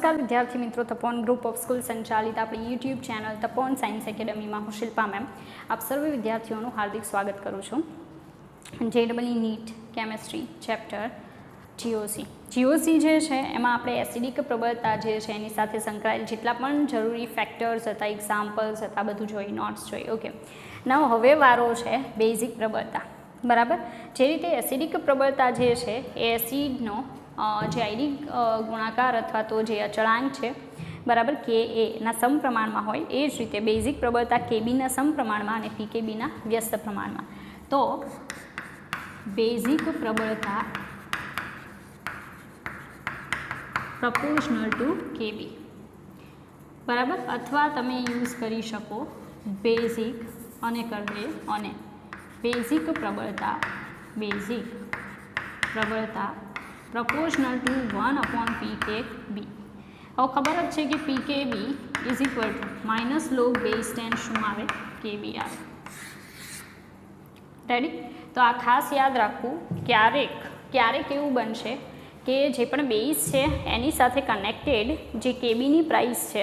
નમસ્કાર વિદ્યાર્થી મિત્રો, તપોન ગ્રુપ ઓફ સ્કૂલ સંચાલિત આપણી યુટ્યુબ ચેનલ તપોન સાયન્સ એકેડમીમાં હું શિલ્પા મેમ આપ સર્વે વિદ્યાર્થીઓનું હાર્દિક સ્વાગત કરું છું. JEE NEET chemistry chapter GOC જે છે એમાં આપણે એસિડિક પ્રબળતા જે છે એની સાથે સંકળાયેલ જેટલા પણ જરૂરી ફેક્ટર્સ હતા, એક્ઝામ્પલ્સ હતા, બધું જોઈ, નોટ્સ જોઈ. ઓકે, નાવ હવે વારો છે બેઝિક પ્રબળતા. બરાબર, જે રીતે એસિડિક પ્રબળતા જે છે એ એસિડનો જે આયનિક ગુણાકાર અથવા તો જે અચળાંક છે બરાબર કે એના સમપ્રમાણમાં હોય, એ જ રીતે બેઝિક પ્રબળતા કેબીના સમપ્રમાણમાં અને પીકેબીના વ્યસ્ત પ્રમાણમાં. તો બેઝિક પ્રબળતા પ્રપોર્શનલ ટુ કેબી બરાબર, અથવા તમે યુઝ કરી શકો બેઝિક અને કરી દે અને બેઝિક પ્રબળતા પ્રપોર્શનલ ટુ 1/PKB. હવે ખબર જ છે કે PKB is equal to minus log base 10 શું આવે? KB આવે. રેડી? તો આ ખાસ યાદ રાખવું. ક્યારેક એવું બનશે કે જે પણ બેઝ છે એની સાથે કનેક્ટેડ જે કેબીની પ્રાઇસ છે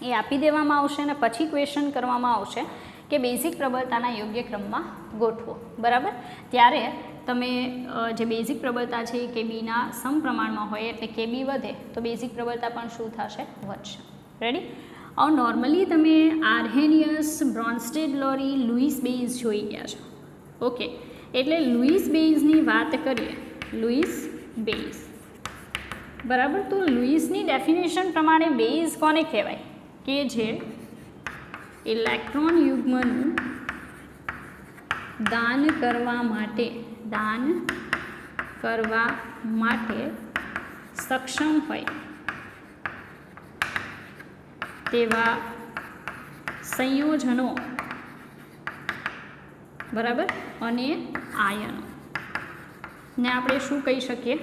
એ આપી દેવામાં આવશે અને પછી ક્વેશ્ચન કરવામાં આવશે કે બેઝિક પ્રબળતાના યોગ્ય ક્રમમાં ગોઠવો. બરાબર, ત્યારે તમે જે બેઝિક પ્રબળતા છે એ કેબીના સમપ્રમાણમાં હોય એટલે કેબી વધે તો બેઝિક પ્રબળતા પણ શું થશે? વધશે. રેડી? હવે નોર્મલી તમે આર્હેનિયસ, બ્રોન્સ્ટેડ લોરી, લુઈસ બેઝ જોઈ ગયા છો. ઓકે, એટલે લુઈસ બેઝની વાત કરીએ, લુઈસ બેઝ બરાબર. તો લુઈસની ડેફિનેશન પ્રમાણે બેઝ કોને કહેવાય? કે જે ઇલેક્ટ્રોન યુગ્મનું દાન કરવા માટે સક્ષમ હોય તેવા સંયોજનો બરાબર અને આયનો ને આપણે શું કહી શકીએ?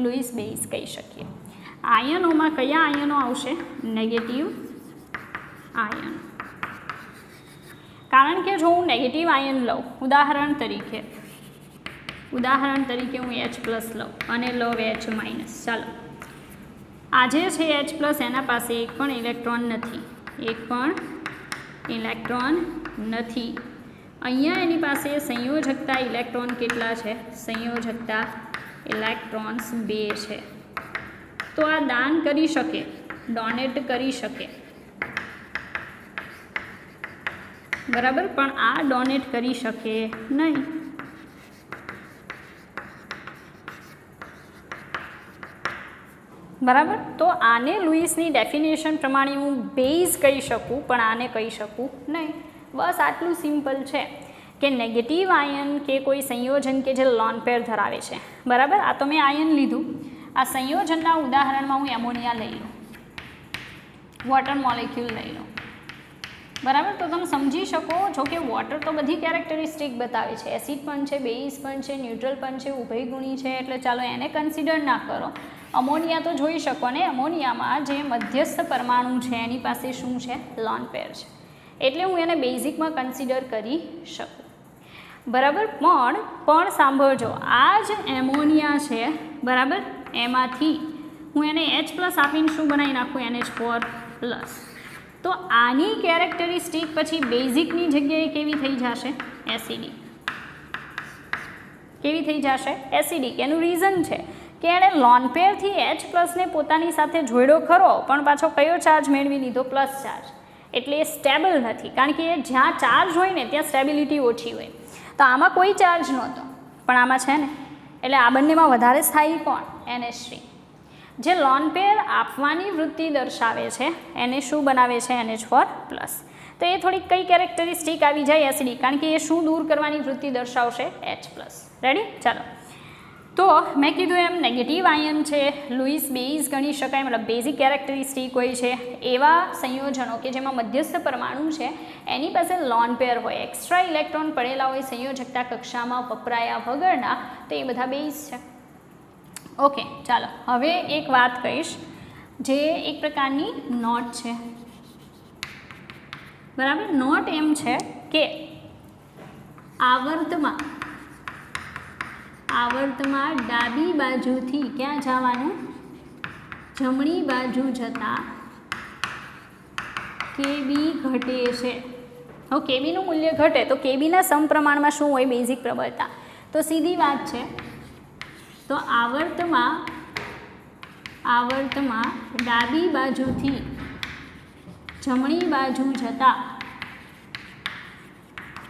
લુઈસ બેઝ કહી શકીએ. આયનોમાં કયા આયનો આવશે? Negative ion. કારણ કે જો હું નેગેટિવ આયન લઉં, ઉદાહરણ તરીકે હું H+ લઉં અને લવ H-. ચાલો, આજે છે H+, એના પાસે એક પણ ઇલેક્ટ્રોન નથી. અહીંયા એની પાસે સંયોજકતા ઇલેક્ટ્રોન કેટલા છે? સંયોજકતા ઇલેક્ટ્રોન્સ 2 છે. તો આ દાન કરી શકે, ડોનેટ કરી શકે બરાબર, પણ આ ડોનેટ કરી શકે નહીં. બરાબર, તો આને લુઈસની ડેફિનેશન પ્રમાણે હું બેઝ કહી શકું પણ આને કહી શકું નહીં. બસ આટલું સિમ્પલ છે કે નેગેટિવ આયન કે કોઈ સંયોજન કે જે લોન પેર ધરાવે છે. બરાબર, આ તો મેં આયન લીધું. આ સંયોજનના ઉદાહરણમાં હું એમોનિયા લઈ લઉં, વોટર મોલેક્યુલ લઈ લઉં. બરાબર, તો તમે સમજી શકો છો કે વોટર તો બધી કેરેક્ટરિસ્ટિક બતાવે છે, એસિડ પણ છે, બેઝ પણ છે, ન્યુટ્રલ પણ છે, ઉભયગુણી છે, એટલે ચાલો એને કન્સિડર ના કરો. અમોનિયા તો જોઈ શકો ને, અમોનિયામાં જે મધ્યસ્થ પરમાણુ છે એની પાસે શું છે? લોન પેર છે, એટલે હું એને બેઝિકમાં કન્સિડર કરી શકું. બરાબર, પણ સાંભળજો, આ જ એમોનિયા છે બરાબર, એમાંથી હું એને H+ આપીને શું બનાવી નાખું? NH4+. તો આની કેરેક્ટરિસ્ટિક પછી બેઝિકની જગ્યાએ કેવી થઈ જશે? એસિડિક. કેવી થઈ જશે? એસિડિક. એનું રીઝન છે કે એણે લોન પેરથી H+ ને પોતાની સાથે જોડ્યો ખરો, પણ પાછો કયો ચાર્જ મેળવી લીધો? Plus charge. એટલે એ સ્ટેબલ નથી, કારણ કે જ્યાં ચાર્જ હોય ને ત્યાં સ્ટેબિલિટી ઓછી હોય. તો આમાં કોઈ ચાર્જ નહોતો પણ આમાં છે ને, એટલે આ બંનેમાં વધારે સ્થાયી કોણ? NH3. જે લોન પેર આપવાની વૃત્તિ દર્શાવે છે એને શું બનાવે છે? NH4+. તો એ થોડીક કઈ કેરેક્ટરિસ્ટિક આવી જાય? એસિડિક, કારણ કે એ શું દૂર કરવાની વૃત્તિ દર્શાવશે? H+. રેડી? ચાલો, તો મેં કીધું એમ નેગેટિવ આયન છે, લુઈસ બેઝ ગણી શકાય, મતલબ બેઝિક કેરેક્ટરિસ્ટિક હોય છે એવા સંયોજનો કે જેમાં મધ્યસ્થ પરમાણુ છે એની પાસે લોન પેર હોય, એક્સ્ટ્રા ઇલેક્ટ્રોન પડેલા હોય સંયોજકતા કક્ષામાં વપરાયા વગરના, તો એ બધા બેઝ છે. ઓકે, ચાલો હવે એક વાત કહીશ જે એક પ્રકારની નોટ છે. બરાબર, નોટ એમ છે કે આવર્તમાં ડાબી બાજુથી ક્યાં જવાનું? જમણી બાજુ જતાં કેબી ઘટે છે. હવે કેબીનું મૂલ્ય ઘટે તો કેબીના સમપ્રમાણમાં શું હોય? બેઝિક પ્રબળતા. તો સીધી વાત છે, તો આવર્તમાં ડાબી બાજુથી જમણી બાજુ જતાં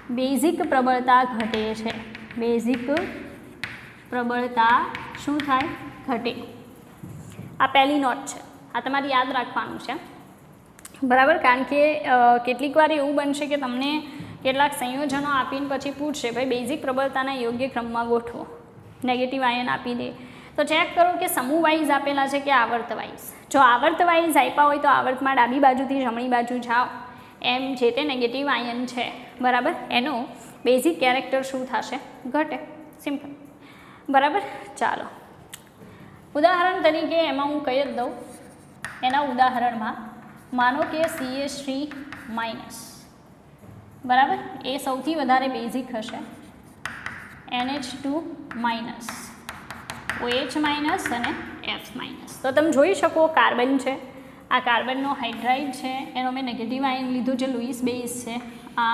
બેઝિક પ્રબળતા ઘટે છે. બેઝિક પ્રબળતા શું થાય? ઘટે. આ પહેલી નોટ છે, આ તમારે યાદ રાખવાનું છે, બરાબર. કારણ કે કેટલીક વાર એવું બનશે કે તમને કેટલાક સંયોજનો આપીને પછી પૂછશે ભાઈ બેઝિક પ્રબળતાના યોગ્ય ક્રમમાં ગોઠવો, નેગેટિવ આયન આપી દે તો ચેક કરો કે સમૂહ વાઇઝ આપેલા છે કે આવર્ત વાઇઝ. જો આવર્ત વાઇઝ આપ્યા હોય તો આવર્તમાં ડાબી બાજુથી જમણી બાજુ જાઓ એમ જે તે નેગેટિવ આયન છે, બરાબર, એનો બેઝિક કેરેક્ટર શું થશે? ઘટે. સિમ્પલ, બરાબર. ચાલો ઉદાહરણ તરીકે એમાં હું કહી જ દઉં. એના ઉદાહરણમાં માનો કે CH3-, બરાબર, એ સૌથી વધારે બેઝિક હશે. NH2-, OH- અને F-. તો તમે જોઈ શકો કાર્બન છે, આ કાર્બનનો હાઇડ્રાઇડ છે, એનો મેં નેગેટિવ આયન લીધું જે લુઈસ બેઝ છે. આ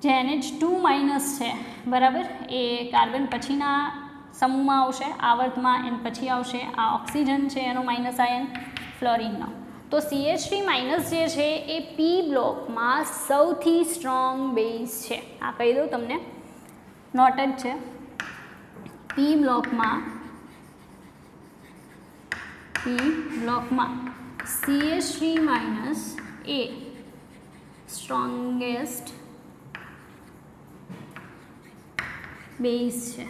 જે NH2- છે, બરાબર, એ કાર્બન પછીના સમૂહમાં આવશે, આવર્તમાં એન પછી આવશે. આ ઓક્સિજન છે, એનો માઇનસ આયન ફ્લોરિનનો. તો CH3- જે છે એ પી બ્લોકમાં સૌથી સ્ટ્રોંગ બેઝ છે. આ કહી દઉં તમને, નોટ જ છે. પી બ્લોકમાં CH3- એ સ્ટ્રોંગેસ્ટ બેઝ છે.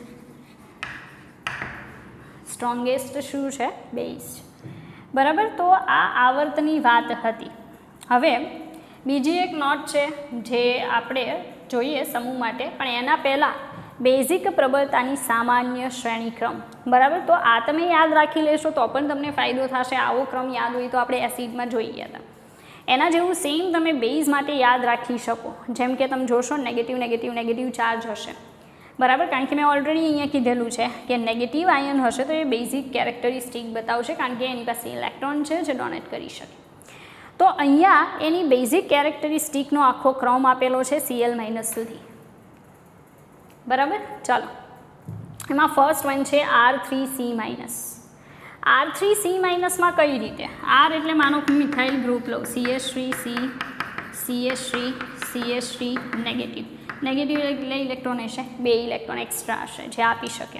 સ્ટ્રોંગેસ્ટ શું છે? બેઝ. બરાબર. તો આ આવર્તની વાત હતી. હવે બીજી એક નોટ છે જે આપણે જોઈએ સમૂહ માટે, પણ એના પહેલાં બેઝિક પ્રબળતાની સામાન્ય શ્રેણીક્રમ, બરાબર. તો આ તમે યાદ રાખી લેશો તો પણ તમને ફાયદો થશે. આવો ક્રમ યાદ હોય તો આપણે એસિડમાં જોઈ ગયા હતા. એના જેવું સેમ તમે બેઝ માટે યાદ રાખી શકો. જેમ કે તમે જોશો નેગેટિવ ચાર્જ હશે, બરાબર. કારણ કે મેં ઓલરેડી અહીંયા કીધેલું છે કે નેગેટિવ આયન હશે તો એ બેઝિક કેરેક્ટરિસ્ટિક બતાવશે, કારણ કે એની પાસે ઇલેક્ટ્રોન છે જે ડોનેટ કરી શકે. તો અહીંયા એની બેઝિક કેરેક્ટરિસ્ટિકનો આખો ક્રમ આપેલો છે Cl- સુધી, બરાબર. ચાલો એમાં ફર્સ્ટ વન છે R3C-. R3C- માં કઈ રીતે? R એટલે માનો કે મિથાઇલ ગ્રુપ લો, CH3C, CH3 નેગેટિવ એટલે ઇલેક્ટ્રોન હશે, 2 ઇલેક્ટ્રોન એક્સ્ટ્રા હશે જે આપી શકે.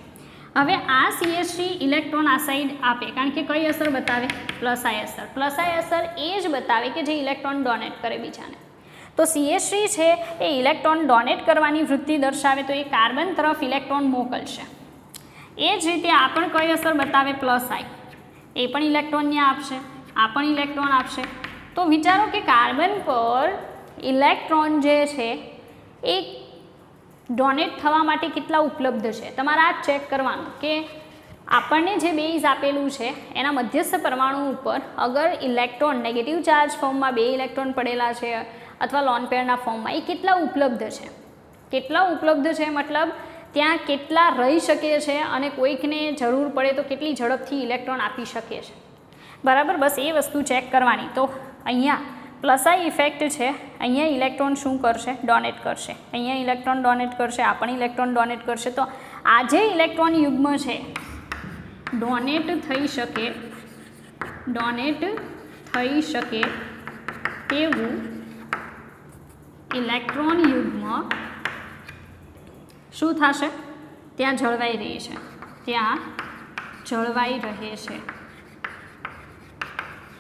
હવે આ CH3 ઇલેક્ટ્રોન આ સાઈડ આપે, કારણ કે કઈ અસર બતાવે? પ્લસ આઈ અસર. પ્લસ આઈ અસર એ જ બતાવે કે જે ઇલેક્ટ્રોન ડોનેટ કરે બીજાને. તો CH3 છે એ ઇલેક્ટ્રોન ડોનેટ કરવાની વૃત્તિ દર્શાવે તો એ કાર્બન તરફ ઇલેક્ટ્રોન મોકલશે. એ જ રીતે આ પણ કઈ અસર બતાવે? પ્લસ આઈ. એ પણ ઇલેક્ટ્રોનને આપશે, આ પણ ઇલેક્ટ્રોન આપશે. તો વિચારો કે કાર્બન પર ઇલેક્ટ્રોન જે છે એ ડોનેટ થવા માટે કેટલા ઉપલબ્ધ છે. તમારે આ ચેક કરવાનું કે આપણને જે બેઝ આપેલું છે એના મધ્યસ્થ પરમાણુ ઉપર અગર ઇલેક્ટ્રોન નેગેટિવ ચાર્જ ફોર્મમાં 2 ઇલેક્ટ્રોન પડેલા છે અથવા લોન પેરના ફોર્મમાં, એ કેટલા ઉપલબ્ધ છે. કેટલા ઉપલબ્ધ છે મતલબ ત્યાં કેટલા રહી શકે છે અને કોઈકને જરૂર પડે તો કેટલી ઝડપથી ઇલેક્ટ્રોન આપી શકે છે, બરાબર. બસ એ વસ્તુ ચેક કરવાની. તો અહીંયા પ્લસ આઈ ઇફેક્ટ છે, અહીંયા ઇલેક્ટ્રોન શું કરશે? ડોનેટ કરશે. અહીંયા ઇલેક્ટ્રોન ડોનેટ કરશે, આ પણ ઇલેક્ટ્રોન ડોનેટ કરશે. તો આ જે ઇલેક્ટ્રોન યુગ્મ છે ડોનેટ થઈ શકે તેવું ઇલેક્ટ્રોન યુગ્મ શું થશે? ત્યાં જળવાઈ રહે છે,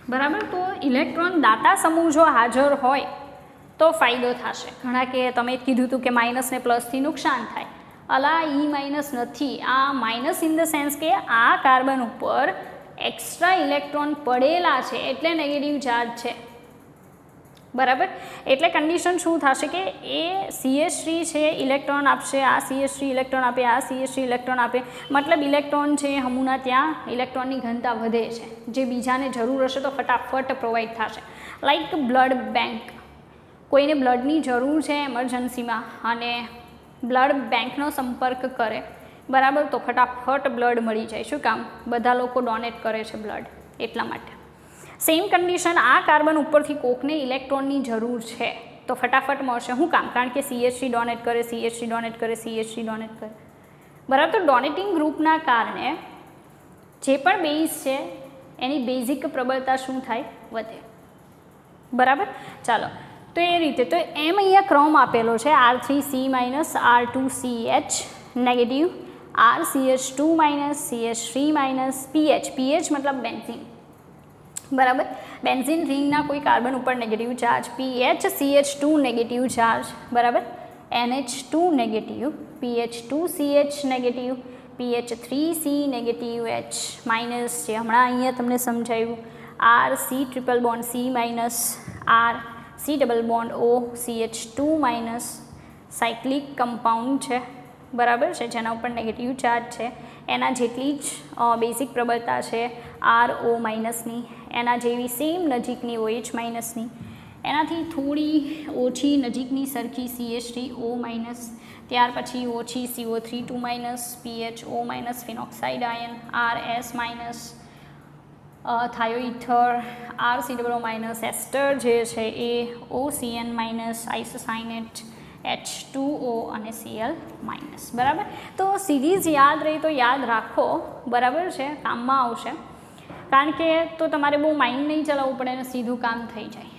બરાબર. તો ઇલેક્ટ્રોન દાતા સમૂહ જો હાજર હોય તો ફાયદો થશે. ઘણા કે તમે કીધું હતું કે માઇનસ ને પ્લસથી નુકસાન થાય. અલા ઈ માઇનસ નથી, આ માઇનસ ઇન ધ સેન્સ કે આ કાર્બન ઉપર એક્સ્ટ્રા ઇલેક્ટ્રોન પડેલા છે એટલે નેગેટિવ ચાર્જ છે, બરાબર. એટલે કન્ડિશન શું થશે કે એ CH3 છે ઇલેક્ટ્રોન આપશે, આ CH3 ઇલેક્ટ્રોન આપે, આ CH3 ઇલેક્ટ્રોન આપે, મતલબ ઇલેક્ટ્રોન છે હમુના ત્યાં ઇલેક્ટ્રોનની ઘનતા વધે છે, જે બીજાને જરૂર હશે તો ફટાફટ પ્રોવાઈડ થશે. લાઈક બ્લડ બેંક, કોઈને બ્લડની જરૂર છે એમરજન્સીમાં અને બ્લડ બેંકનો સંપર્ક કરે, બરાબર, તો ફટાફટ બ્લડ મળી જાય. શું કામ? બધા લોકો ડોનેટ કરે છે બ્લડ, એટલા માટે. સેમ કન્ડિશન, આ કાર્બન ઉપરથી કોકને ઇલેક્ટ્રોનની જરૂર છે તો ફટાફટ મળશે. શું કામ? કારણ કે CH3 ડોનેટ કરે, CH3 ડોનેટ કરે, CH3 ડોનેટ કરે, બરાબર. તો ડોનેટિંગ ગ્રુપના કારણે જે પણ બેઝ છે એની બેઝિક પ્રબળતા શું થાય? વધે, બરાબર. ચાલો, તો એ રીતે તો એમ અહીંયા ક્રમ આપેલો છે R3C minus R2CH negative, RCH2 minus CH3 minus PH મતલબ બેન્ઝીન, બરાબર. બેન્ઝીન રિંગના કોઈ કાર્બન ઉપર negative charge, PHCH2 negative charge, બરાબર. NH2 negative, PH2CH negative, PH3C negative, H minus છે હમણાં અહીંયા તમને સમજાયું, RC triple bond C minus, R C double bond O, CH2 minus, cyclic compound છે, બરાબર છે, જેના ઉપર નેગેટિવ ચાર્જ છે. એના જેટલી જ બેઝિક પ્રબળતા છે RO માઇનસની, એના જેવી સેમ નજીકની OH માઇનસની, એનાથી થોડી ઓછી નજીકની સરખી CH3O માઇનસ, ત્યાર પછી ઓછી CO3 minus, PHO minus phenoxide ion, RS minus thioether, RC minus ester જે છે એ, OCN માઇનસ આઇસોસાયનેટ, H2O અને Cl માઇનસ, બરાબર. તો સિરીઝ યાદ રહી તો યાદ રાખો, બરાબર છે, કામમાં આવશે. કારણ કે તો તમારે બહુ માઇન્ડ નહીં ચલાવવું પડે અને સીધું કામ થઈ જાય.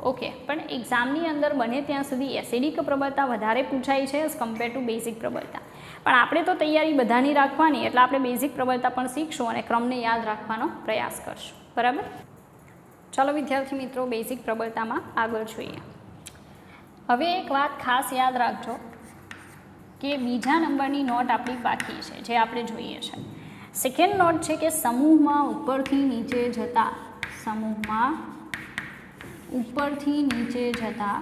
ઓકે, પણ એક્ઝામની અંદર બને ત્યાં સુધી એસિડિક પ્રબળતા વધારે પૂછાય છે એઝ કમ્પેર ટુ બેઝિક પ્રબળતા. પણ આપણે તો તૈયારી બધાની રાખવાની, એટલે આપણે બેઝિક પ્રબળતા પણ શીખશું અને ક્રમને યાદ રાખવાનો પ્રયાસ કરશું, બરાબર. ચાલો વિદ્યાર્થી મિત્રો, બેઝિક પ્રબળતામાં આગળ જોઈએ. હવે એક વાત ખાસ યાદ રાખજો કે બીજા નંબરની નોટ આપણી બાકી છે જે આપણે જોઈએ છે. સેકન્ડ નોટ છે કે સમૂહમાં ઉપરથી નીચે જતા, સમૂહમાં ઉપરથી નીચે જતા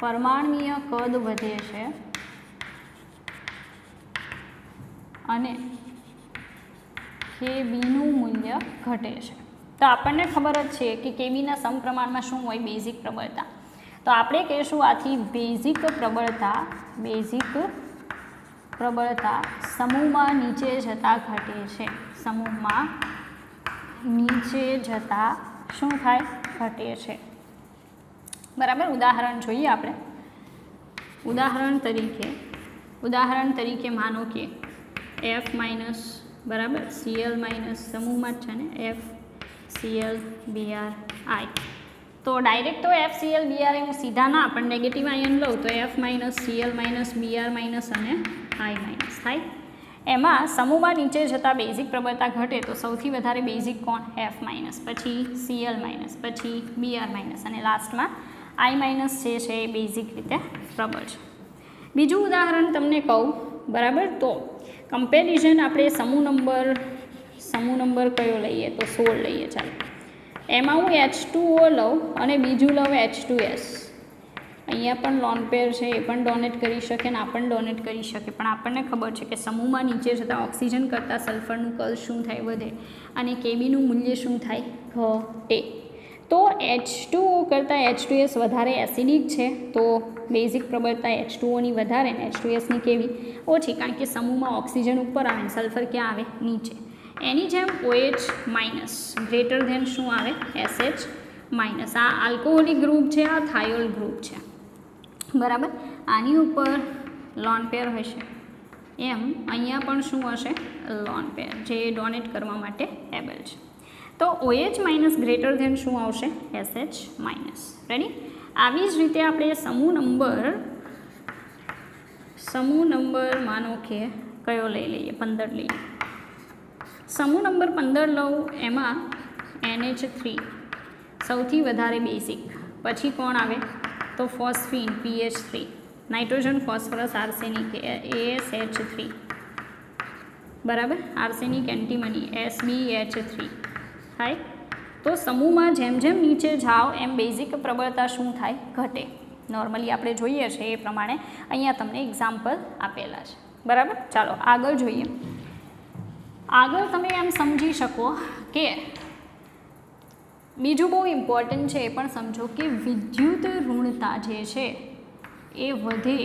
પરમાણ્વીય કદ વધે છે અને Kbનું મૂલ્ય ઘટે છે. તો આપણને ખબર જ છે કે Kbના સમપ્રમાણમાં શું હોય? બેઝિક પ્રબળતા. તો આપણે કહીશું આથી બેઝિક પ્રબળતા સમૂહમાં નીચે જતાં ઘટે છે. સમૂહમાં નીચે જતાં શું થાય? ઘટે છે, બરાબર. ઉદાહરણ જોઈએ આપણે. ઉદાહરણ તરીકે માનો કે F માઇનસ, બરાબર, Cl માઇનસ સમૂહમાં જ છે ને, FCl Br I. તો ડાયરેક્ટ તો FCl Br હું સીધા ના, પણ નેગેટિવ આયન લઉં તો F minus, Cl minus, Br minus અને I માઇનસ થાય. એમાં સમૂહમાં નીચે જતાં બેઝિક પ્રબળતા ઘટે તો સૌથી વધારે બેઝિક કોણ? F માઇનસ, પછી Cl માઇનસ, પછી Br માઇનસ અને લાસ્ટમાં I માઇનસ જે છે એ બેઝિક રીતે પ્રબળ છે. બીજું ઉદાહરણ તમને કહું, બરાબર. તો કમ્પેરિઝન આપણે સમૂહ નંબર કયો લઈએ? તો 16 લઈએ. ચાલો, એમાં હું H2O લઉં અને બીજું લઉં H2S. અહીંયા પણ લોન પેર છે, એ પણ ડોનેટ કરી શકે ને આ પણ ડોનેટ કરી શકે, પણ આપણને ખબર છે કે સમૂહમાં નીચે જતાં ઓક્સિજન કરતાં સલ્ફરનું કદ શું થાય? વધે. અને Kbનું મૂલ્ય શું થાય? ઘટે. તો H2O કરતાં H2S વધારે એસિડિક છે, તો બેઝિક પ્રબળતા H2Oની વધારે ને H2Sની કેવી? ઓછી, કારણ કે સમૂહમાં ઓક્સિજન ઉપર આવે ને સલ્ફર ક્યાં આવે? નીચે. એની જેમ OH માઇનસ ગ્રેટર ધેન શું આવે? SH minus. આ આલ્કોહોલિક ગ્રુપ છે, આ થાયોલ ગ્રુપ છે, બરાબર. આની ઉપર લોન પેર હશે, એમ અહીંયા પણ શું હશે? લોન પેર, જે ડોનેટ કરવા માટે એબલ છે. તો OH માઇનસ ગ્રેટર ધેન શું આવશે? SH minus. રેડી? આવી જ રીતે આપણે સમૂહ નંબર માનો કે કયો લઈ લઈએ? 15 લઈએ. સમૂહ નંબર 15 લઉં, એમાં NH3 સૌથી વધારે બેઝિક, પછી કોણ આવે? તો phosphine PH3, nitrogen phosphorus arsenic ASH3, બરાબર. આર્સેનિક એન્ટીમની SbH3 થાય. તો સમૂહમાં જેમ જેમ નીચે જાઓ એમ બેઝિક પ્રબળતા શું થાય? ઘટે. નોર્મલી આપણે જોઈએ છે એ પ્રમાણે અહીંયા તમને એક્ઝામ્પલ આપેલા છે, બરાબર. ચાલો આગળ જોઈએ. આગળ તમે એમ સમજી શકો કે બીજું બહુ ઇમ્પોર્ટન્ટ છે, એ પણ સમજો કે વિદ્યુત ઋણતા જે છે એ વધે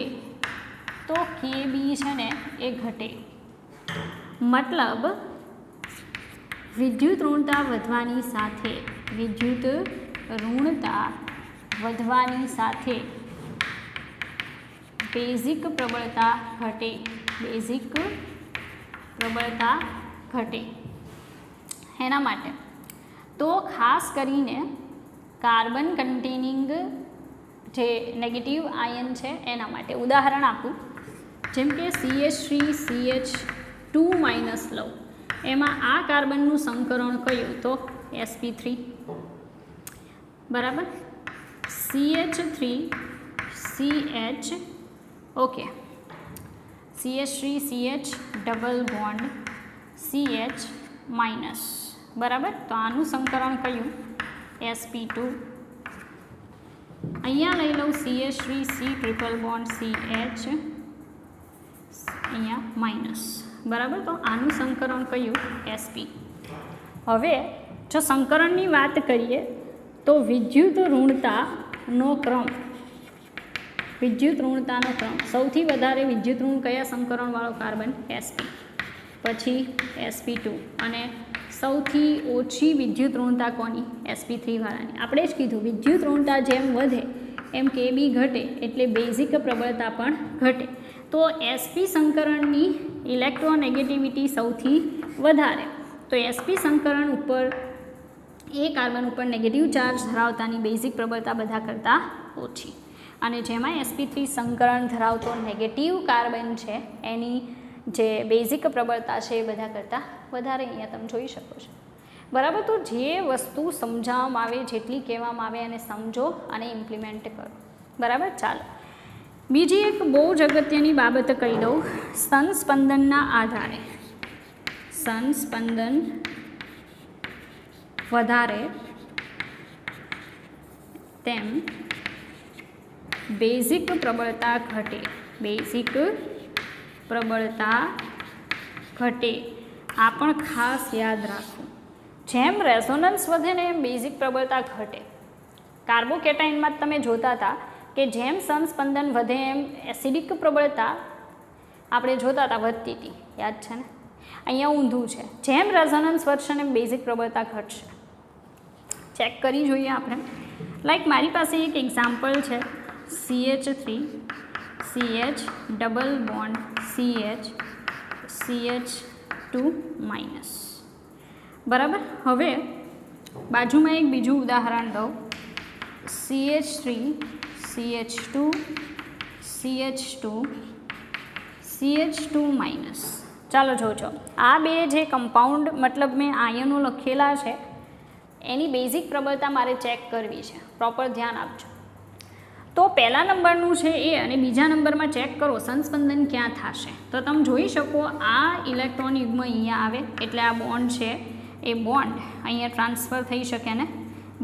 તો Kb છે ને એ ઘટે. મતલબ વિદ્યુત ઋણતા વધવાની સાથે બેઝિક પ્રબળતા ઘટે એના માટે તો ખાસ કરીને કાર્બન કન્ટેનિંગ જે નેગેટિવ આયન છે એના માટે ઉદાહરણ આપું, જેમ કે CH3CH2 માઇનસ લઉં, એમાં આ કાર્બનનું સંકરણ કયું તો sp3 બરાબર, CH3CH okay, CH3CH double bond CH minus બરાબર, તો આનું સંકરણ કયું sp2. અહીંયા લઈ લઉં CH3C ટ્રિપલ બોન્ડ CH અહીંયા માઇનસ બરાબર, તો આનું સંકરણ કયું sp. હવે જો સંકરણની વાત કરીએ તો વિદ્યુત ઋણતાનો ક્રમ સૌથી વધારે વિદ્યુત ઋણ કયા સંકરણવાળો કાર્બન sp, પછી sp2 અને સૌથી ઓછી વિદ્યુત ઋણતા કોની sp3 વાળાની. આપણે જ કીધું વિદ્યુત ઋણતા જેમ વધે એમ kb ઘટે એટલે બેઝિક પ્રબળતા પણ ઘટે. તો sp સંકરણની ઇલેક્ટ્રોનેગેટિવિટી સૌથી વધારે, તો sp સંકરણ ઉપર એ કાર્બન ઉપર નેગેટિવ ચાર્જ ધરાવતાની બેઝિક પ્રબળતા બધા કરતાં ઓછી, અને જેમાં sp3 સંકરણ ધરાવતો નેગેટિવ કાર્બન છે એની જે બેઝિક પ્રબળતા છે એ બધા કરતાં વધારે અહીંયા તમે જોઈ શકો છો બરાબર. તો જે વસ્તુ સમજાવવામાં આવે, જેટલી કહેવામાં આવે એને સમજો અને ઇમ્પ્લિમેન્ટ કરો બરાબર. ચાલો બીજી એક બહુ જ અગત્યની બાબત કહી દઉં, સ્તનસ્પંદનના આધારે સ્તનસ્પંદન વધારે તેમ બેઝિક પ્રબળતા ઘટે આ પણ ખાસ યાદ રાખવું. જેમ રેઝોનન્સ વધે ને એમ બેઝિક પ્રબળતા ઘટે. કાર્બોકેટાઇનમાં તમે જોતા હતા કે જેમ સ્તનસ્પંદન વધે એમ એસિડિક પ્રબળતા આપણે જોતા હતા વધતી હતી, યાદ છે ને. અહીંયા ઊંધું છે, જેમ રેઝોનન્સ વધશે ને બેઝિક પ્રબળતા ઘટશે. ચેક કરી જોઈએ આપણે. લાઈક મારી પાસે એક એક્ઝામ્પલ છે, CH3CH double bond CH2 minus બરાબર. હવે બાજુમાં એક બીજું ઉદાહરણ દઉં, CH3CH2 માઇનસ. ચાલો જોજો, આ બે જે કમ્પાઉન્ડ મતલબ મેં આયનો લખેલા છે એની બેઝિક પ્રબળતા મારે ચેક કરવી છે, પ્રોપર ધ્યાન આપજો. તો પહેલા નંબરનું છે એ અને બીજા નંબરમાં ચેક કરો સંસ્પંદન ક્યાં થશે. તો તમે જોઈ શકો આ ઇલેક્ટ્રોન યુગ્મ અહીંયા આવે એટલે આ બોન્ડ છે એ બોન્ડ અહીંયા ટ્રાન્સફર થઈ શકે ને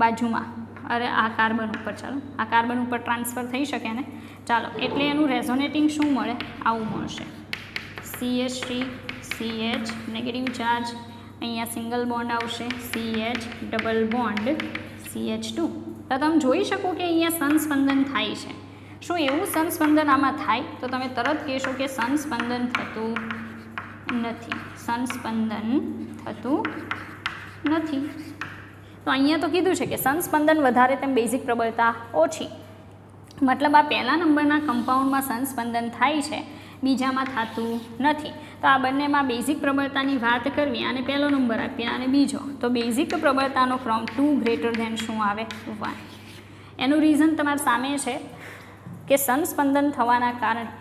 બાજુમાં, અરે આ કાર્બન ઉપર, ચાલો આ કાર્બન ઉપર ટ્રાન્સફર થઈ શકે ને, ચાલો એટલે એનું રેઝોનેટિંગ શું મળે, આવું મળશે. CH3CH નેગેટિવ ચાર્જ, અહીંયા સિંગલ બોન્ડ આવશે CH ડબલ બોન્ડ CH2. તો તમે જોઈ શકો કે અહીંયા સંસ્પંદન થાય છે. શું એવું સંસ્પંદન આમાં થાય? તો તમે તરત કહેશો કે સંસ્પંદન થતું નથી. તો અહીંયા તો કીધું છે કે સંસ્પંદન વધારે તેમ બેઝિક પ્રબળતા ઓછી, મતલબ આ પહેલા નંબરના કમ્પાઉન્ડમાં સંસ્પંદન થાય છે, બીજામાં થતું નથી. તો આ બંનેમાં બેઝિક પ્રબળતાની વાત કરવી, આને પહેલો નંબર આપીએ અને બીજો, તો બેઝિક પ્રબળતાનો ક્રમ 2 > શું આવે 1. એનું રીઝન તમારી સામે છે કે સંસ્પંદન થવાના કારણે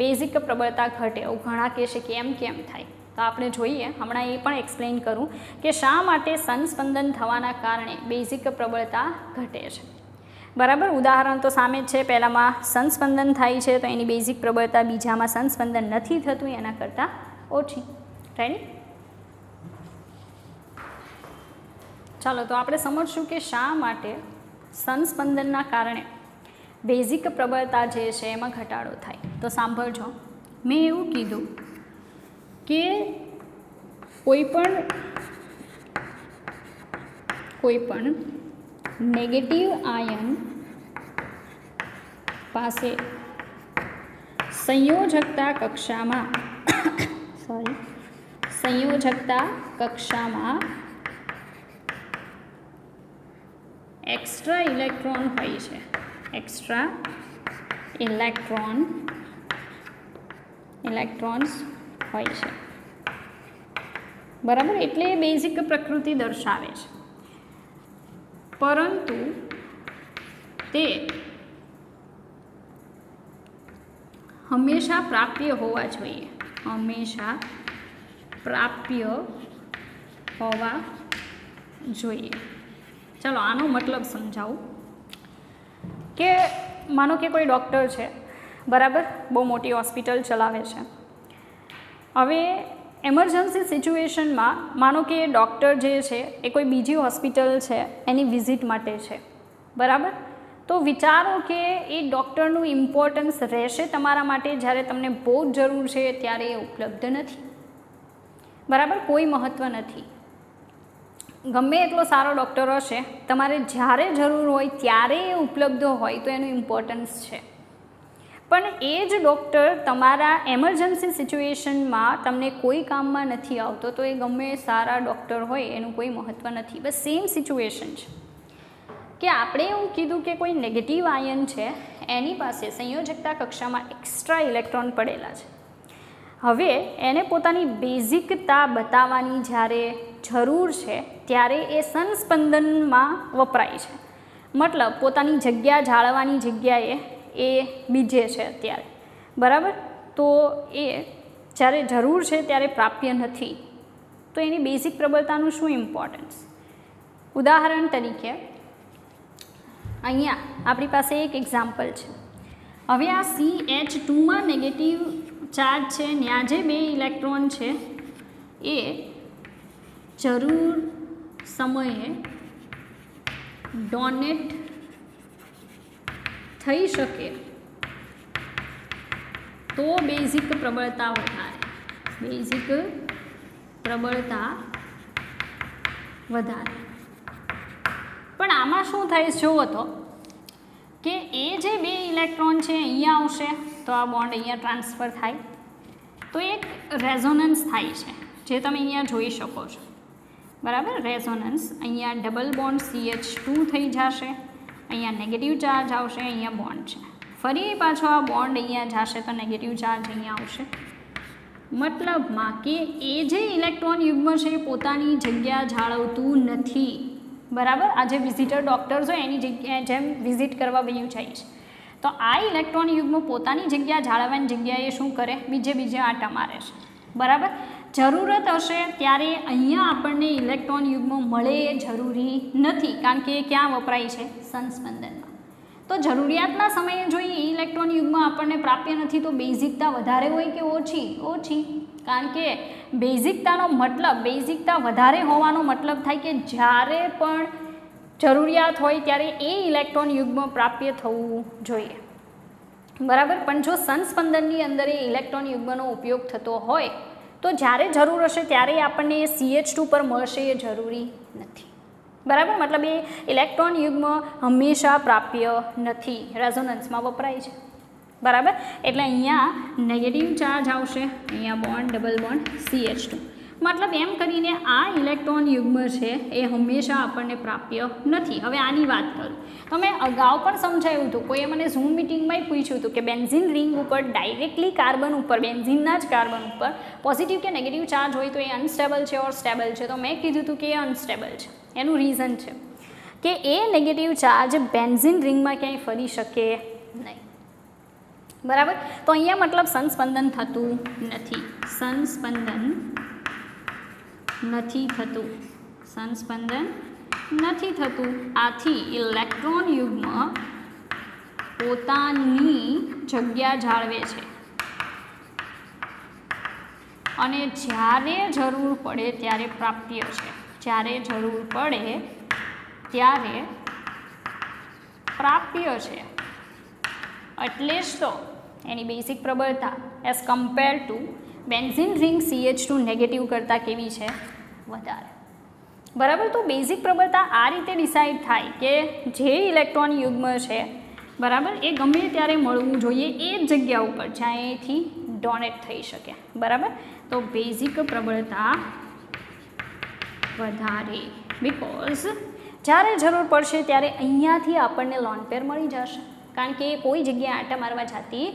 બેઝિક પ્રબળતા ઘટે. એવું ઘણા કહેશે કે કેમ થાય, તો આપણે જોઈએ, હમણાં એ પણ એક્સપ્લેન કરું કે શા માટે સંસ્પંદન થવાના કારણે બેઝિક પ્રબળતા ઘટે છે બરાબર. ઉદાહરણ તો સામે જ છે, પહેલામાં સંસ્પંદન થાય છે તો એની બેઝિક પ્રબળતા બીજામાં સંસ્પંદન નથી થતું એના કરતાં ઓછી. રાઈટ? ચાલો તો આપણે સમજશું કે શા માટે સંસ્પંદનના કારણે બેઝિક પ્રબળતા જે છે એમાં ઘટાડો થાય. તો સાંભળજો, મેં એવું કીધું કે કોઈ પણ નેગેટિવ આયન પાસે સંયોજકતા સંયોજકતા કક્ષામાં એક્સ્ટ્રા ઇલેક્ટ્રોન હોય છે, એક્સ્ટ્રા ઇલેક્ટ્રોન્સ હોય છે, બરાબર. એટલે એ બેઝિક પ્રકૃતિ દર્શાવે છે, પરંતુ તે હંમેશા પ્રાપ્ય હોવા જોઈએ, હંમેશા પ્રાપ્ય હોવા જોઈએ. ચાલો આનો મતલબ સમજાવું કે માનો કે કોઈ ડૉક્ટર છે, બરાબર, બહુ મોટી હોસ્પિટલ ચલાવે છે. હવે એમરજન્સી સિચ્યુએશનમાં માનો કે ડૉક્ટર જે છે એ કોઈ બીજી હોસ્પિટલ છે એની વિઝિટ માટે છે, બરાબર. તો વિચારો કે એ ડૉક્ટરનું ઇમ્પોર્ટન્સ રહેશે તમારા માટે જ્યારે તમને બહુ જ જરૂર છે ત્યારે એ ઉપલબ્ધ નથી, બરાબર, કોઈ મહત્ત્વ નથી. ગમે એટલો સારો ડૉક્ટર હશે, તમારે જ્યારે જરૂર હોય ત્યારે એ ઉપલબ્ધ હોય તો એનું ઇમ્પોર્ટન્સ છે. પણ એ જ ડૉક્ટર તમારા એમરજન્સી સિચ્યુએશનમાં તમને કોઈ કામમાં નથી આવતો તો એ ગમે સારા ડૉક્ટર હોય એનું કોઈ મહત્ત્વ નથી. બસ સેમ સિચ્યુએશન છે કે આપણે એવું કીધું કે કોઈ નેગેટિવ આયન છે એની પાસે સંયોજકતા કક્ષામાં એક્સ્ટ્રા ઇલેક્ટ્રોન પડેલા છે. હવે એને પોતાની બેઝિકતા બતાવવાની જ્યારે જરૂર છે ત્યારે એ સંસ્પંદનમાં વપરાય છે. મતલબ પોતાની જગ્યા જાળવવાની જગ્યાએ એ બીજે છે અત્યારે, બરાબર. તો એ જ્યારે જરૂર છે ત્યારે પ્રાપ્ય નથી, તો એની બેઝિક પ્રબળતાનું શું ઇમ્પોર્ટન્સ. ઉદાહરણ તરીકે અહીંયા આપણી પાસે એક એક્ઝામ્પલ છે. હવે આ CH2માં નેગેટિવ ચાર્જ છે, ત્યાં જે 2 ઇલેક્ટ્રોન છે એ જરૂર સમયે ડોનેટ થઈ શકે તો બેઝિક પ્રબળતા વધારે, બેઝિક પ્રબળતા વધારે. પણ આમાં શું થાય જુઓ તો કે એ જે 2 ઇલેક્ટ્રોન છે અહીંયા આવશે તો આ બોન્ડ અહીંયા ટ્રાન્સફર થાય તો એક રેઝોનન્સ થાય છે જે તમે અહીંયા જોઈ શકો છો, બરાબર. રેઝોનન્સ અહીંયા ડબલ બોન્ડ CH2 થઈ જશે, અહીંયા નેગેટિવ ચાર્જ આવશે, અહીંયા બોન્ડ છે, ફરી પાછો આ બોન્ડ અહીંયા જશે તો નેગેટિવ ચાર્જ અહીંયા આવશે. મતલબમાં કે એ જે ઇલેક્ટ્રોન યુગ્મ છે એ પોતાની જગ્યા જાળવતું નથી, બરાબર. આ જે વિઝિટર ડૉક્ટર્સ હોય એની જગ્યાએ જેમ વિઝિટ કરવા વયું જાય છે તો આ ઇલેક્ટ્રોન યુગ્મ પોતાની જગ્યા જાળવવાની જગ્યાએ શું કરે, બીજે આંટા મારે છે, બરાબર. જરૂરત હશે ત્યારે અહીંયા આપણને ઇલેક્ટ્રોન યુગ્મ મળે એ જરૂરી નથી, કારણ કે એ ક્યાં વપરાય છે, સંસ્પંદનમાં. તો જરૂરિયાતના સમયે જો એ ઇલેક્ટ્રોન યુગ્મ આપણને પ્રાપ્ય નથી તો બેઝિકતા વધારે હોય કે ઓછી, કારણ કે બેઝિકતાનો મતલબ, બેઝિકતા વધારે હોવાનો મતલબ થાય કે જ્યારે પણ જરૂરિયાત હોય ત્યારે એ ઇલેક્ટ્રોન યુગ્મ પ્રાપ્ય થવું જોઈએ, બરાબર. પણ જો સંસ્પંદનની અંદર એ ઇલેક્ટ્રોન યુગ્મનો ઉપયોગ થતો હોય તો જ્યારે જરૂર હશે ત્યારે આપણને એ CH2 પર મળશે એ જરૂરી નથી, બરાબર. મતલબ એ ઇલેક્ટ્રોન યુગ્મ હંમેશા પ્રાપ્ય નથી, રેઝોનન્સમાં વપરાય છે, બરાબર. એટલે અહીંયા નેગેટિવ ચાર્જ આવશે, અહીંયા બોન્ડ ડબલ બોન્ડ CH2. મતલબ એમ કરીને આ ઇલેક્ટ્રોન યુગ્મ છે એ હંમેશા આપણને પ્રાપ્ય નથી. હવે આની વાત કરું તો મેં અગાઉ પણ સમજાવ્યું હતું, કોઈએ મને ઝૂમ મિટિંગમાં પૂછ્યું હતું કે બેન્ઝીન રિંગ ઉપર ડાયરેક્ટલી કાર્બન ઉપર, બેન્ઝીનના જ કાર્બન ઉપર પોઝિટિવ કે નેગેટિવ ચાર્જ હોય તો એ અનસ્ટેબલ છે ઓર સ્ટેબલ છે. તો મેં કીધું હતું કે એ અનસ્ટેબલ છે. એનું રીઝન છે કે એ નેગેટિવ ચાર્જ બેન્ઝીન રિંગમાં ક્યાંય ફરી શકે નહીં, બરાબર. તો અહીંયા મતલબ સંસ્પંદન થતું નથી, સંસ્પંદન નથી થતું, સંસ્પંદન નથી થતું. આથી ઇલેક્ટ્રોન યુગ્મ પોતાની જગ્યા જાળવે છે અને જ્યારે જરૂર પડે ત્યારે પ્રાપ્ય છે, જ્યારે જરૂર પડે ત્યારે પ્રાપ્ય છે. એટલે જ તો એની બેઝિક પ્રબળતા as compare to benzene ring CH2 negative કરતાં કેવી છે, વધારે, બરાબર. તો બેઝિક પ્રબળતા આ રીતે ડિસાઇડ થાય કે જે ઇલેક્ટ્રોન યુગ્મ છે, બરાબર, એ ગમે ત્યારે મળવું જોઈએ એ જ જગ્યા ઉપર જ્યાં એથી ડોનેટ થઈ શકે, બરાબર. તો બેઝિક પ્રબળતા વધારે, બિકોઝ જ્યારે જરૂર પડશે ત્યારે અહીંયાથી આપણને લોન પેર મળી જશે, કારણ કે એ કોઈ જગ્યાએ આંટા મારવા જતી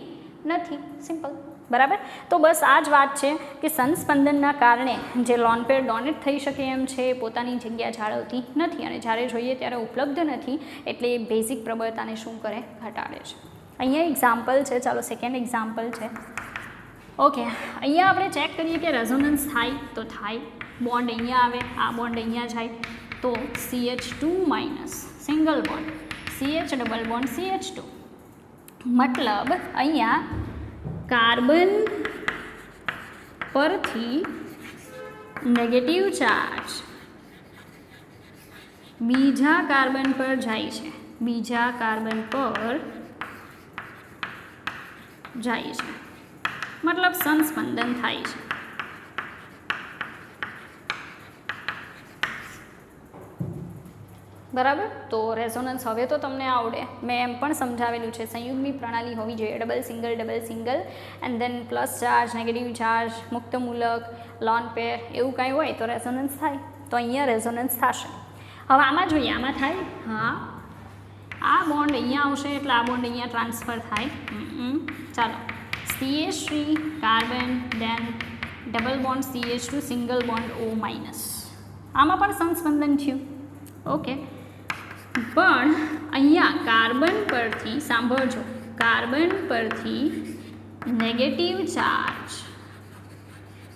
નથી. સિમ્પલ, બરાબર. તો બસ આ જ વાત છે કે સંસ્પંદનના કારણે જે લોન પેર ડોનેટ થઈ શકે એમ છે, પોતાની જગ્યા જાળવતી નથી અને જ્યારે જોઈએ ત્યારે ઉપલબ્ધ નથી, એટલે એ બેઝિક પ્રબળતાને શું કરે, ઘટાડે છે. અહીંયા એક્ઝામ્પલ છે, ચાલો સેકન્ડ એક્ઝામ્પલ છે. ઓકે, અહીંયા આપણે ચેક કરીએ કે રેઝોનન્સ થાય તો થાય, બોન્ડ અહીંયા આવે, આ બોન્ડ અહીંયા જાય તો CH2- single bond, CH double bond CH2, મતલબ અહીંયા કાર્બન પરથી નેગેટિવ ચાર્જ બીજા કાર્બન પર જાય છે, બીજા કાર્બન પર જાય છે, મતલબ સંસ્પંદન થાય છે. બરાબર. તો રેઝોનન્સ હવે તો તમને આવડે, મેં એમ પણ સમજાવેલું છે, સંયુગ્મી પ્રણાલી હોવી જોઈએ, double single and then plus charge, negative charge, મુક્ત મૂલક, લોન પેર, એવું કાંઈ હોય તો રેઝોનન્સ થાય. તો અહીંયા રેઝોનન્સ થશે. હવે આમાં જોઈએ, આમાં થાય, હા, આ બોન્ડ અહીંયા આવશે એટલે આ બોન્ડ અહીંયા ટ્રાન્સફર થાય. ચાલો, CH3 carbon, then double bond CH2 single bond O-, આમાં પણ સંસ્પંદન થયું. ઓકે, પણ અહીંયા કાર્બન પરથી, સાંભળજો, કાર્બન પરથી નેગેટિવ ચાર્જ,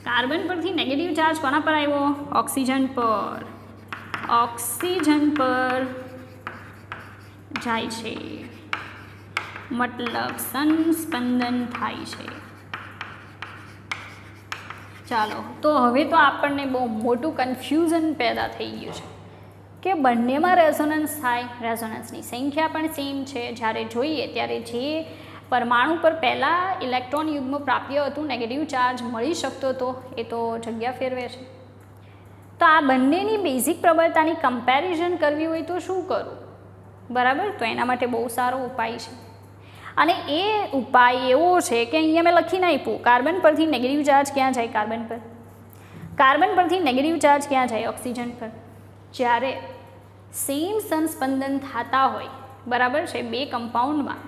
કાર્બન પરથી નેગેટિવ ચાર્જ કોના પર આવ્યો, ઓક્સિજન પર, ઓક્સિજન પર જાય છે, મતલબ સંસ્પંદન થાય છે. ચાલો, તો હવે તો આપણને બહુ મોટું કન્ફ્યુઝન પેદા થઈ ગયું છે કે બંનેમાં રેઝોનન્સ થાય, રેઝોનન્સની સંખ્યા પણ સેમ છે. જ્યારે જોઈએ ત્યારે જે પરમાણુ પર પહેલાં ઇલેક્ટ્રોન યુગ્મ પ્રાપ્ય હતું, નેગેટિવ ચાર્જ મળી શકતો હતો, એ તો જગ્યા ફેરવે છે. તો આ બંનેની બેઝિક પ્રબળતાની કમ્પેરિઝન કરવી હોય તો શું કરવું, બરાબર? તો એના માટે બહુ સારો ઉપાય છે, અને એ ઉપાય એવો છે કે અહીંયા મેં લખીને આપ્યું, કાર્બન પરથી નેગેટિવ ચાર્જ ક્યાં જાય, કાર્બન પર, કાર્બન પરથી નેગેટિવ ચાર્જ ક્યાં જાય, ઓક્સિજન પર. જ્યારે સેમ સંસ્પંદન થતા હોય, બરાબર છે, બે કમ્પાઉન્ડમાં,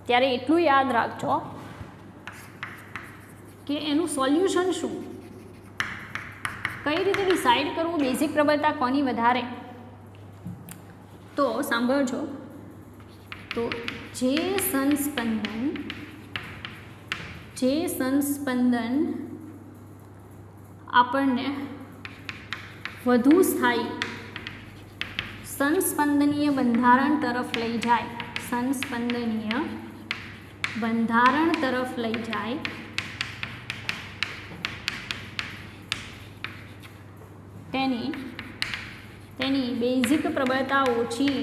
ત્યારે એટલું યાદ રાખજો કે એનું સોલ્યુશન શું, કઈ રીતે ડિસાઇડ કરવું બેઝિક પ્રબળતા કોની વધારે. તો સાંભળજો, તો જે સંસ્પંદન આપણને વધુ સ્થાયી સંસ્પંદનીય બંધારણ તરફ લઈ જાય, સંસ્પંદનીય બંધારણ તરફ લઈ જાય, તેની બેઝિક પ્રબળતા ઓછી.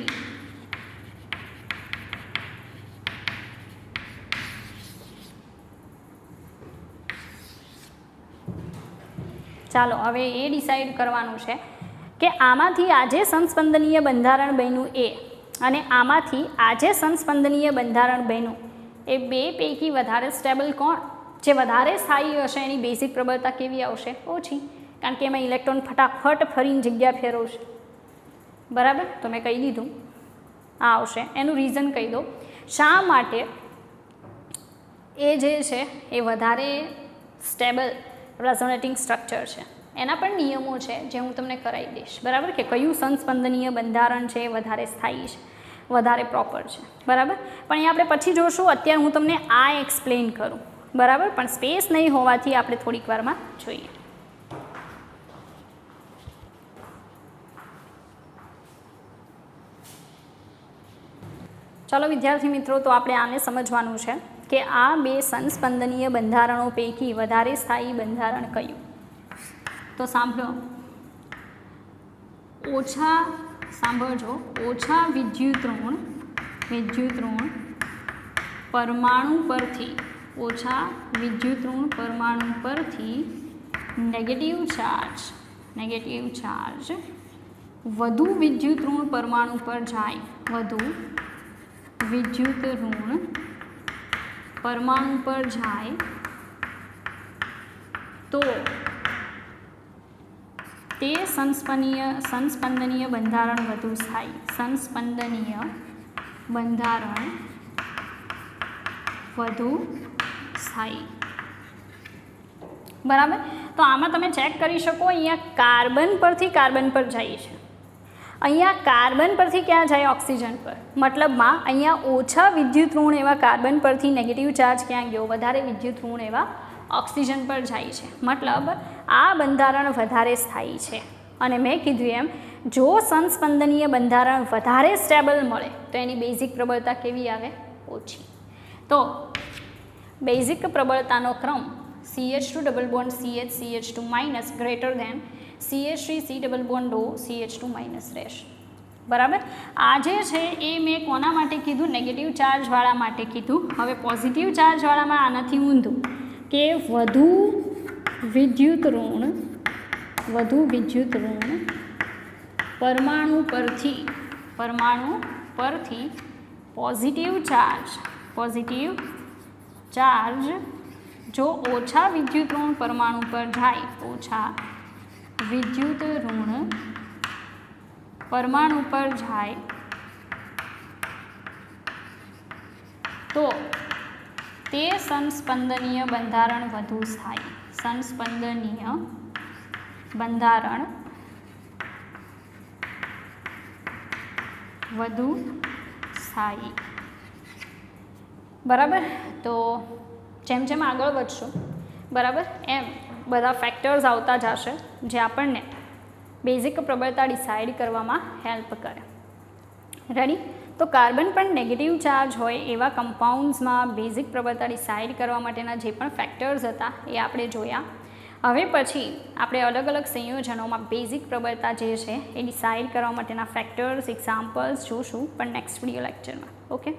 ચાલો, હવે એ ડિસાઇડ કરવાનું છે કે આમાંથી આજે સંસ્પંદનીય બંધારણ બન્યું એ, અને આમાંથી આજે સંસ્પંદનીય બંધારણ બન્યું એ બે પૈકી વધારે સ્ટેબલ કોણ, જે વધારે સ્થાયી હશે એની બેઝિક પ્રબળતા કેવી આવશે, ઓછી, કારણ કે એમાં ઇલેક્ટ્રોન ફટાફટ ફરીને જગ્યા ફેરવશે, બરાબર? તો મેં કહી દીધું આ આવશે. એનું રીઝન કહી દો, શા માટે એ જે છે એ વધારે સ્ટેબલ રેઝોનેટિંગ સ્ટ્રક્ચર છે. એના પણ નિયમો છે જે હું તમને કરાવી દઈશ, બરાબર, કે કયું સંસ્પંદનીય બંધારણ છે એ વધારે સ્થાયી છે, વધારે પ્રોપર છે, બરાબર. પણ એ આપણે પછી જોશું, અત્યારે હું તમને આ એક્સપ્લેન કરું, બરાબર. પણ સ્પેસ નહીં હોવાથી આપણે થોડીક વારમાં જોઈએ. ચાલો વિદ્યાર્થી મિત્રો, તો આપણે આને સમજવાનું છે કે આ બે સંસ્પંદનીય બંધારણો પૈકી વધારે સ્થાયી બંધારણ કયું. તો સાંભળો, સાંભળજો, ઓછા વિદ્યુતઋણ પરમાણુ પરથી, ઓછા વિદ્યુતઋણ પરમાણુ પરથી નેગેટિવ ચાર્જ વધુ વિદ્યુતઋણ પરમાણુ પર જાય, વધુ વિદ્યુતઋણ પરમાણુ પર જાય તો તે સંસ્પંદનીય બંધારણ વધુ સ્થાયી, સંસ્પંદનીય બંધારણ વધુ સ્થાયી. બરાબર. તો આમાં તમે ચેક કરી શકો, અહીંયા કાર્બન પરથી કાર્બન પર જાય છે, અહીંયા કાર્બન પરથી ક્યાં જાય? ઓક્સિજન પર. મતલબમાં અહીંયા ઓછા વિદ્યુત ઋણ એવા કાર્બન પરથી નેગેટિવ ચાર્જ ક્યાં ગયો? વધારે વિદ્યુત ઋણ એવા ઓક્સિજન પર જાય છે. મતલબ આ બંધારણ વધારે સ્થાયી છે. અને મેં કીધું એમ, જો સંસ્પંદનીય બંધારણ વધારે સ્ટેબલ મળે તો એની બેઝિક પ્રબળતા કેવી આવે? ઓછી. તો બેઝિક પ્રબળતાનો ક્રમ CH2 double bond CH CH2 minus greater than CH3 C double bond O CH2 minus રહેશે. બરાબર. આ જે છે એ મેં કોના માટે કીધું? નેગેટિવ ચાર્જવાળા માટે કીધું. હવે પોઝિટિવ ચાર્જવાળામાં આનાથી ઊંધું, કે વધુ વિદ્યુત ઋણ પરમાણુ પરથી પોઝિટિવ ચાર્જ જો ઓછા વિદ્યુત ઋણ પરમાણુ પર જાય, ઓછા વિદ્યુત ઋણ પરમાણુ પર જાય તો તે સંસ્પંદનીય બંધારણ વધુ સ્થાયી, સંસ્પંદનીય બંધારણ વધુ સ્થાયી. બરાબર. તો જેમ જેમ આગળ વધશો, બરાબર, એમ બધા ફેક્ટર્સ આવતા જશે જે આપણને બેઝિક પ્રબળતા ડિસાઇડ કરવામાં હેલ્પ કરે. રેડી. તો કાર્બન પણ નેગેટિવ ચાર્જ હોય એવા કમ્પાઉન્ડ્સમાં બેઝિક પ્રબળતા ડિસાઇડ કરવા માટેના જે પણ ફેક્ટર્સ હતા એ આપણે જોયા. હવે પછી આપણે અલગ અલગ સંયોજનોમાં બેઝિક પ્રબળતા જે છે એ ડિસાઇડ કરવા માટેના ફેક્ટર્સ, એક્ઝામ્પલ્સ જોશું પણ નેક્સ્ટ વિડીયો લેક્ચરમાં. ઓકે.